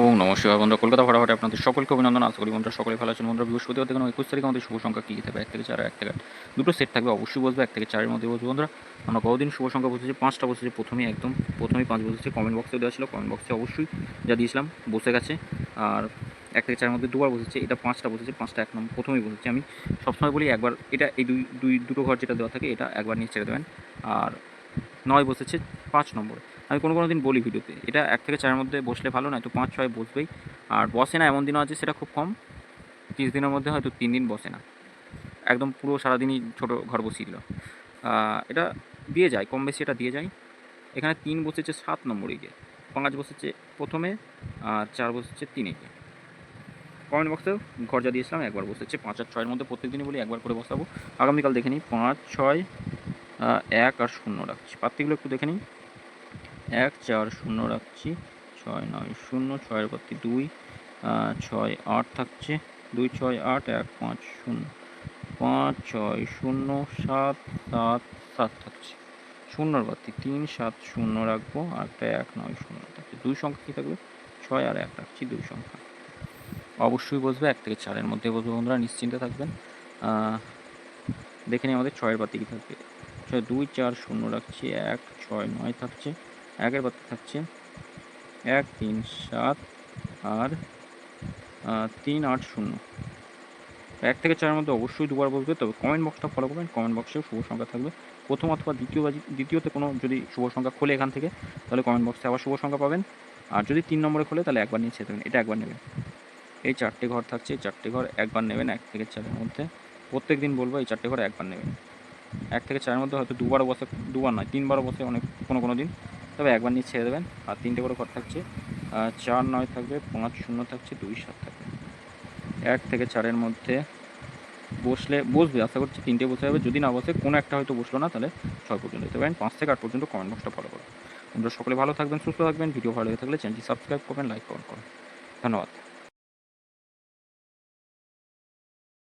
ওম নমঃ শিবায়। বন্ধুরা, কলকাতা ফটাফটে আপনাদের সকলকে অভিনন্দন। আশা করি বন্ধুরা সকলে ভালো আছেন। বন্ধুরা, বৃহস্পতিবার থেকে 21 তারিখ আমাদের শুভ সংখ্যা কী থাকবে? 1 থেকে 4, 1 থেকে 8 দুটো সেট থাকবে, অবশ্যই বসবে 1 থেকে 4-এর মধ্যে বসবে। বন্ধুরা, আমরা কতদিন শুভ সংখ্যা বসেছি? 5টা বসেছে প্রথমেই 5 বসেছে। কমেন্ট বক্সে দেওয়া ছিল, কমেন্ট বক্সে অবশ্যই যা দিয়েছিলাম বসে গেছে। আর 1 থেকে 4-এর মধ্যে দুবার বসেছে, এটা 5টা বসেছে। 5টা 1 নম্বর প্রথমেই বসেছে। আমি সবসময় বলি একবার এটা এই দুটো ঘর যেটা দেওয়া থাকে এটা একবার নিয়ে ছেড়ে দেবেন। আর 9 বসেছে 5 নম্বরে। আমি কোনো দিন বলি ভিডিওতে এটা 1 থেকে 4-এর মধ্যে বসলে ভালো, নয় তো 5-6 বসবেই। আর বসে না এমন দিনও আছে, সেটা খুব কম, 30 দিনের মধ্যে হয়তো 3 দিন বসে না, একদম পুরো সারাদিনই ছোটো ঘর বসিয়ে দিল। এটা দিয়ে যায়, কম বেশি এটা দিয়ে যায়। এখানে 3 বসেছে 7 নম্বরে গিয়ে, 5 বসেছে প্রথমে, আর 4 বসেছে 3-এ গিয়ে। কমেন্ট বক্সেও ঘর যা দিয়েছিলাম একবার বসেছে। 5 আর 6-এর মধ্যে প্রত্যেক দিনই বলি একবার করে বসাবো। আগামীকাল দেখে নিই 5, 6, 1 আর 0 রাখছি। পাত্রীগুলো একটু দেখে নিই। 1, 4, 0 রাখছি, 6, 9, 0, 6-এর বাতি 2, 6, 8 থাকছে, 2, 6, 8, 1, 5, 0, 5, 6, 0, 7, 7, 7 থাকছে, 0-র বাতি 3, 7, 0 রাখবো, আর একটা 1, 9, 0 থাকছে। 2 সংখ্যা কী থাকবে? 6 আর 1 রাখছি, 2 সংখ্যা অবশ্যই বসবে। 1 থেকে 4-এর মধ্যে বসবে। বন্ধুরা, নিশ্চিন্তে থাকবেন। দেখে নিই আমাদের 6-এর বাতি কী থাকবে। 6, 2, 4, 0 রাখছি, 1, 6, 9 থাকছে, 1-এর বাতি থাকছে 1, 3, 7 আর 3, 8, 0। 1 থেকে 4-এর মধ্যে অবশ্যই দুবার বসবে, তবে কমেন্ট বক্সটা ফলো করবেন। কমেন্ট বক্সেও শুভ সংখ্যা থাকবে। প্রথম অথবা দ্বিতীয়তে কোনো যদি শুভ সংখ্যা খোলে এখান থেকে, তাহলে কমেন্ট বক্সে আবার শুভ সংখ্যা পাবেন। আর যদি 3 নম্বরে খোলে তাহলে একবার নিয়ে ছেড়ে দেবেন, এটা একবার নেবেন। এই 4টে ঘর থাকছে, এই 4টে ঘর একবার নেবেন 1 থেকে 4-এর মধ্যে। প্রত্যেক দিন বলবো এই 4টে ঘর একবার নেবেন। 1 থেকে 4-এর মধ্যে হয়তো দুবারও বসে, দুবার নয় 3বারও বসে অনেক কোনো দিন, তবে একবার নিয়ে ছেড়ে দেবেন। আর 3টে করে ঘর থাকছে, 4, 9 থাকবে, 5, 0 থাকছে, 2, 7 থাকবে। 1 থেকে 4-এর মধ্যে বসবে, আশা করছি 3টে বসে যাবে। যদি না বসে কোনো একটা হয়তো বসলো না, তাহলে 6 পর্যন্ত দিতে পারেন। 5 থেকে 8 পর্যন্ত কমেন্ট বক্সটা ফলো করুন। আপনারা সকলে ভালো থাকবেন, সুস্থ থাকবেন। ভিডিও ভালো লেগে থাকলে চ্যানেলটি সাবস্ক্রাইব করবেন, লাইক কমেন্ট করুন। ধন্যবাদ।